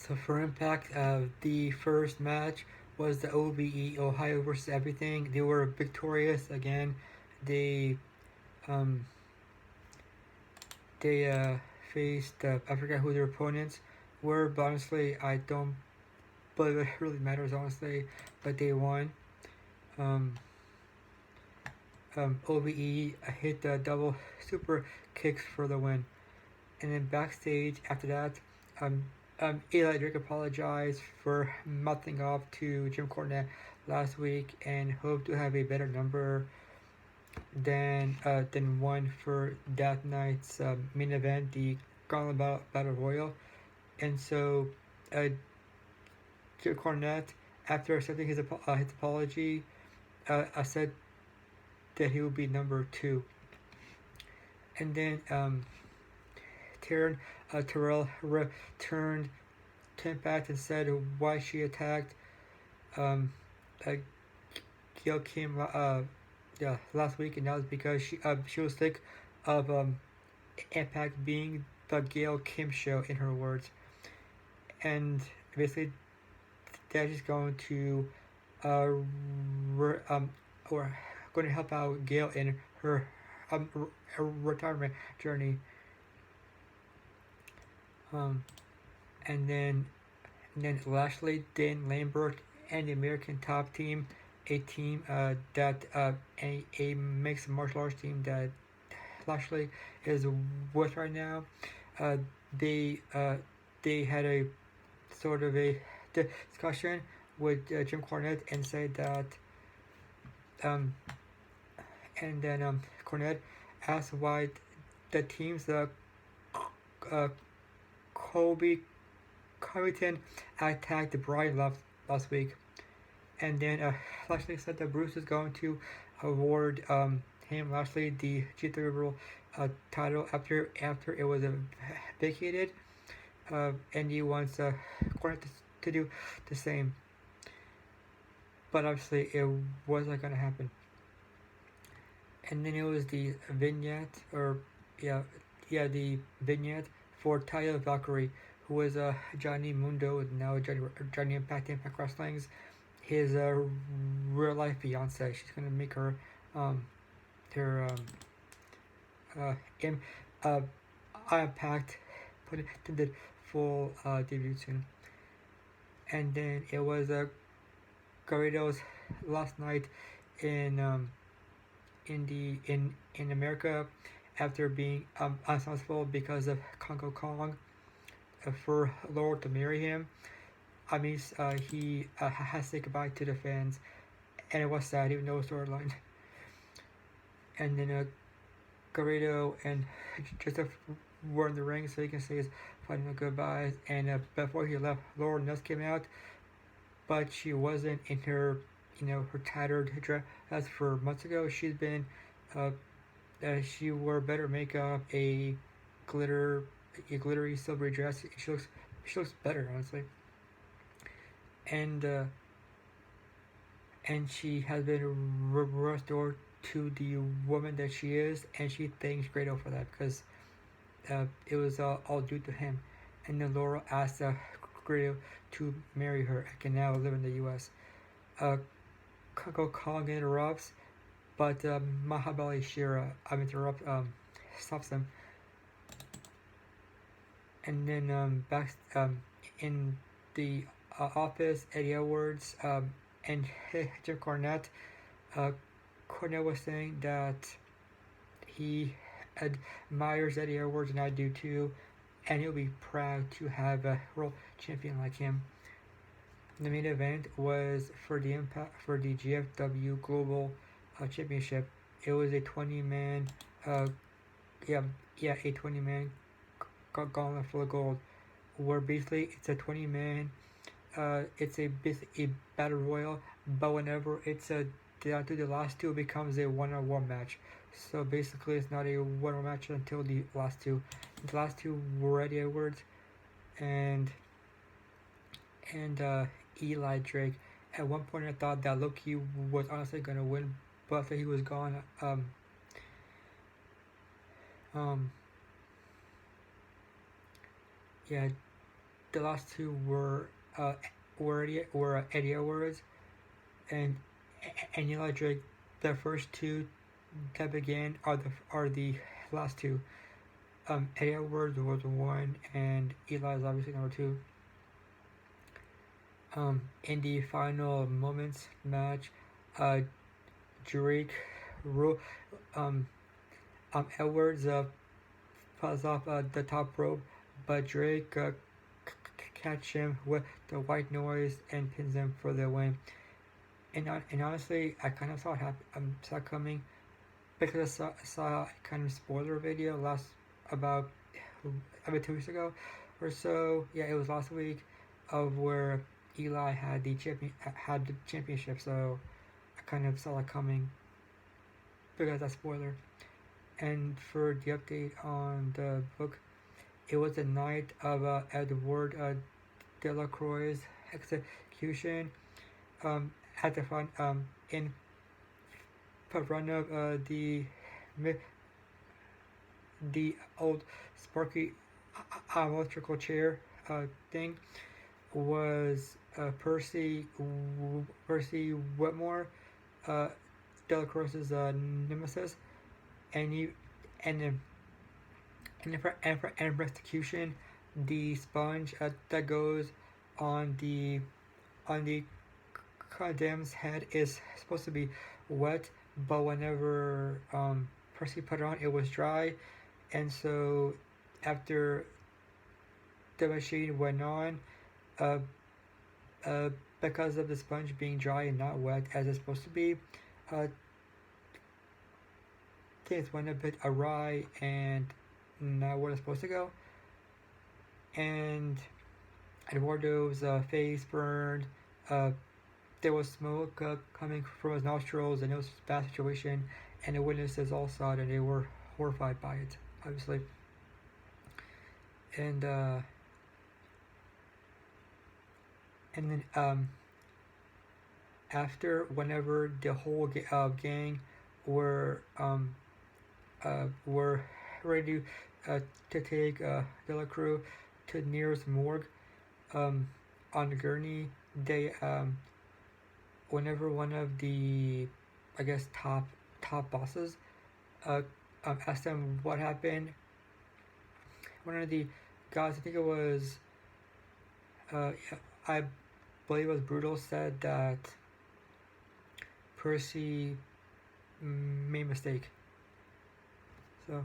So for Impact, the first match was the OVE Ohio versus Everything. They were victorious again. They um, they faced I forgot who their opponents were, but honestly I don't believe it really matters honestly. But they won. Um, OVE hit the double super kicks for the win. And then backstage after that, Eli Drake apologized for mouthing off to Jim Cornette last week and hoped to have a better number than one for that night's main event, the Gauntlet Battle Royal. And so uh, Jim Cornette, after accepting his apology, said that he would be number two. And then Terrell returned to Impact and said why she attacked um, uh, Gail Kim last week, and that was because she was sick of Impact being the Gail Kim show, in her words, and basically that is going to uh, or going to help out Gail in her retirement journey. Um, and then Lashley, Dan Lambert, and the American Top Team, a team a mixed martial arts team that Lashley is with right now. Uh, they uh, they had a sort of a discussion with Jim Cornette and said that um, and then Cornette asked why the teams uh, Kobe Covington attacked Brian last week, and then Lashley said that Bruce is going to award him Lashley the GFW World title after it was vacated, and he wants Cornette to do the same, but obviously it wasn't gonna happen. And then it was the vignette, or yeah, the vignette for Taya Valkyrie, who was Johnny Mundo, now Johnny Impact Wrestling's his real life fiance. She's gonna make her her im uh Impact put it to the full debut soon. And then it was Garrido's last night in in America after being unsuccessful because of Congo Kong for Laurel to marry him. I mean, he has to say goodbye to the fans, and it was sad, even though it was storyline. And then Garrido and Joseph were in the ring, so you can say his final goodbyes. And before he left, Laurel Nuss came out, but she wasn't in her, her tattered dress for months ago. She's been, she wore better makeup, a glittery silvery dress. She looks better, honestly. And and she has been restored to the woman that she is, and she thanks Grado for that because it was all due to him. And then Laura asked Grado to marry her and can now live in the U.S. Coco Kong interrupts, but Mahabali Shira stops them. And then back in the office, Eddie Edwards and Jim Cornette. Cornette was saying that he admires Eddie Edwards, and I do too, and he'll be proud to have a world champion like him. The main event was for the GFW Global Championship. It was a 20-man, a 20-man gauntlet for the gold, where basically it's a 20-man, it's a battle royal, but whenever it's down to the last two, it becomes a one-on-one match. So basically, it's not a one-on-one match until the last two. The last two were Eddie Edwards and Eli Drake. At one point, I thought that Loki was honestly gonna win, but after he was gone, um, yeah, the last two were Eddie Edwards and Eli Drake. The first two that began are the last two. Eddie Edwards was one, and Eli is obviously number two. In the final moments match, Drake um, Edwards falls off the top rope, but Drake catch him with the white noise and pins him for the win. And honestly, I kind of saw it coming because I saw a kind of spoiler video about 2 weeks ago or so. Yeah, it was last week of where Eli had the championship. So I kind of saw it coming because that spoiler. And for the update on the book, it was the night of Edward Delacroix's execution at the front in front of the old Sparky electrical chair thing was Percy Whitmore, Delacroix's nemesis, and he and for execution, the sponge that goes on the condemned's head is supposed to be wet, but whenever Percy put it on, it was dry, and so after the machine went on, uh, because of the sponge being dry and not wet as it's supposed to be, things went a bit awry and not where it's supposed to go. And Eduardo's face burned. There was smoke coming from his nostrils, and it was a bad situation. And the witnesses all saw it, and they were horrified by it, obviously. And then after, whenever the whole gang were ready to take Delacroix to the nearest morgue on the gurney, they whenever one of the, I guess, top bosses asked them what happened, one of the guys, I think it was I believe it was Brutal, said that Percy made a mistake. So